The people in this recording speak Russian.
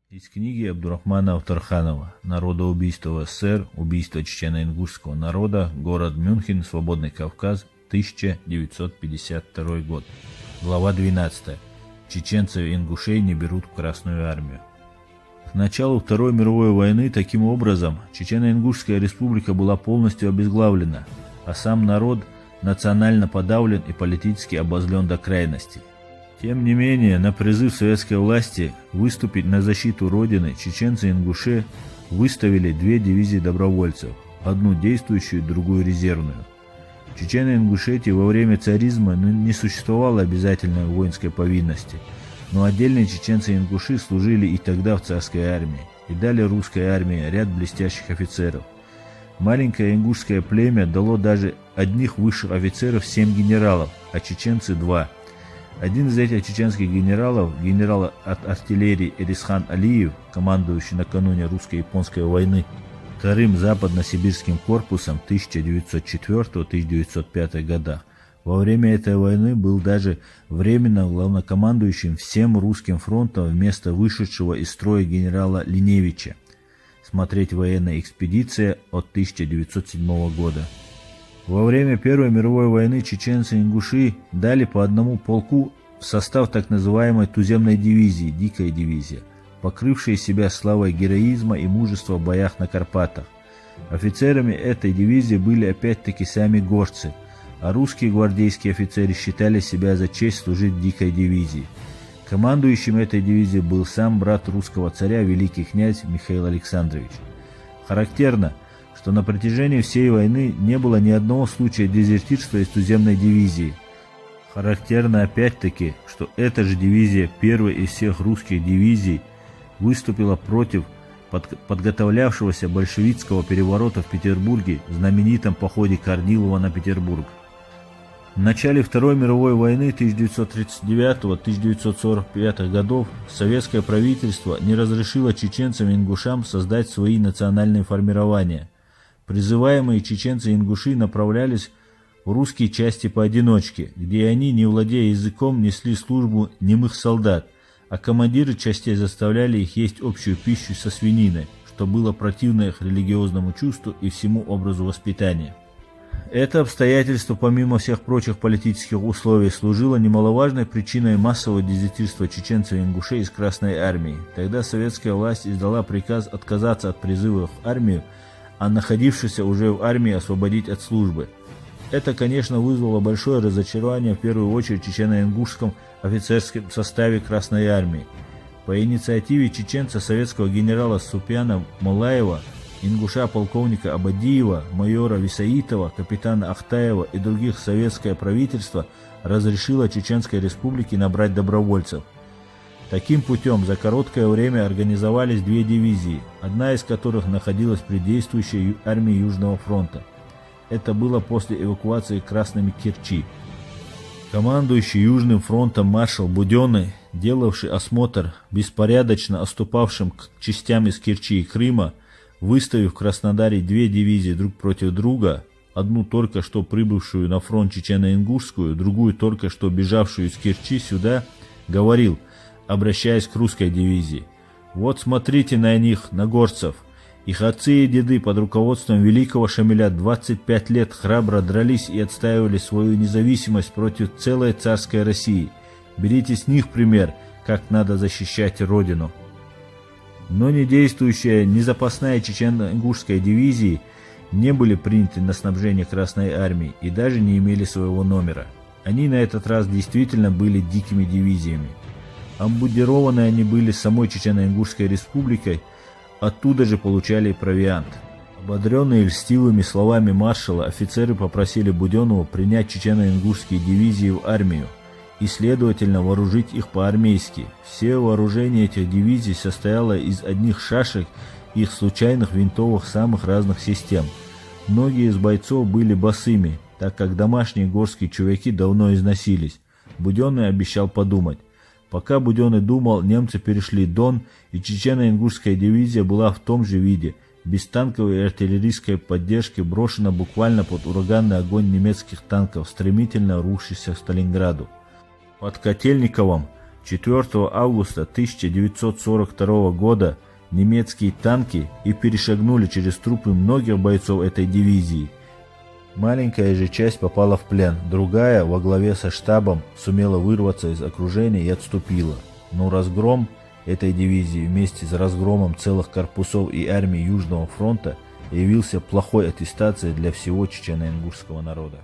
Из книги Абдурахмана Авторханова «Народоубийство в СССР. Убийство чечено-ингушского народа. Город Мюнхен. Свободный Кавказ. 1952 год». Глава 12. Чеченцев и ингушей не берут в Красную армию. К началу Второй мировой войны таким образом Чечено-Ингушская республика была полностью обезглавлена, а сам народ национально подавлен и политически обозлен до крайности. Тем не менее, на призыв советской власти выступить на защиту Родины чеченцы и ингуши выставили две дивизии добровольцев, одну действующую, другую резервную. В Чечено-Ингушетии во время царизма не существовало обязательной воинской повинности, но отдельные чеченцы и ингуши служили и тогда в царской армии, и дали русской армии ряд блестящих офицеров. Маленькое ингушское племя дало даже одних высших офицеров 7 генералов, а чеченцы 2. Один из этих чеченских генералов, генерал от артиллерии Эрисхан Алиев, командующий накануне русско-японской войны Вторым западно-сибирским корпусом 1904-1905 годах, во время этой войны был даже временно главнокомандующим всем русским фронтом вместо вышедшего из строя генерала Линевича. Смотреть «Военная экспедиция» от 1907 года. Во время Первой мировой войны чеченцы и ингуши дали по одному полку в состав так называемой туземной дивизии, дикая дивизия, покрывшей себя славой героизма и мужества в боях на Карпатах. Офицерами этой дивизии были опять-таки сами горцы, а русские гвардейские офицеры считали себя за честь служить в дикой дивизии. Командующим этой дивизией был сам брат русского царя, великий князь Михаил Александрович. Характерно, что на протяжении всей войны не было ни одного случая дезертирства из туземной дивизии. Характерно опять-таки, что эта же дивизия, первой из всех русских дивизий, выступила против подготовлявшегося большевистского переворота в Петербурге в знаменитом походе Корнилова на Петербург. В начале Второй мировой войны 1939-1945 годов советское правительство не разрешило чеченцам и ингушам создать свои национальные формирования. Призываемые чеченцы и ингуши направлялись в русские части поодиночке, где они, не владея языком, несли службу немых солдат, а командиры частей заставляли их есть общую пищу со свининой, что было противно их религиозному чувству и всему образу воспитания. Это обстоятельство, помимо всех прочих политических условий, служило немаловажной причиной массового дезертирства чеченцев и ингушей из Красной армии. Тогда советская власть издала приказ отказаться от призыва в армию, а находившихся уже в армии освободить от службы. Это, конечно, вызвало большое разочарование в первую очередь в чечено-ингушском офицерском составе Красной армии. По инициативе чеченца советского генерала Супьяна Малаева, ингуша полковника Абадиева, майора Висаитова, капитана Ахтаева и других советское правительство разрешило Чеченской республике набрать добровольцев. Таким путем за короткое время организовались две дивизии, одна из которых находилась при действующей армии Южного фронта. Это было после эвакуации красными Керчи. Командующий Южным фронтом маршал Буденный, делавший осмотр беспорядочно отступавшим к частям из Керчи и Крыма, выставив в Краснодаре две дивизии друг против друга, одну только что прибывшую на фронт чечено-ингушскую, другую только что бежавшую из Керчи сюда, говорил, обращаясь к русской дивизии: «Вот смотрите на них, на горцев. Их отцы и деды под руководством великого Шамиля 25 лет храбро дрались и отстаивали свою независимость против целой царской России. Берите с них пример, как надо защищать Родину». Но ни действующая, ни запасная чечено-ингушская дивизии не были приняты на снабжение Красной армии и даже не имели своего номера. Они на этот раз действительно были дикими дивизиями. Обмундированы они были самой Чечено-Ингушской республикой, оттуда же получали провиант. Ободренные льстивыми словами маршала, офицеры попросили Буденного принять чечено-ингушские дивизии в армию и, следовательно, вооружить их по-армейски. Все вооружение этих дивизий состояло из одних шашек и их случайных винтовых самых разных систем. Многие из бойцов были босыми, так как домашние горские чувяки давно износились. Буденный обещал подумать. Пока Буденный думал, немцы перешли Дон, и чечено-ингушская дивизия была в том же виде, без танковой и артиллерийской поддержки, брошена буквально под ураганный огонь немецких танков, стремительно рушившихся к Сталинграду. Под Котельниковым 4 августа 1942 года немецкие танки и перешагнули через трупы многих бойцов этой дивизии. Маленькая же часть попала в плен, другая, во главе со штабом, сумела вырваться из окружения и отступила. Но разгром этой дивизии вместе с разгромом целых корпусов и армий Южного фронта явился плохой аттестацией для всего чечено-ингушского народа.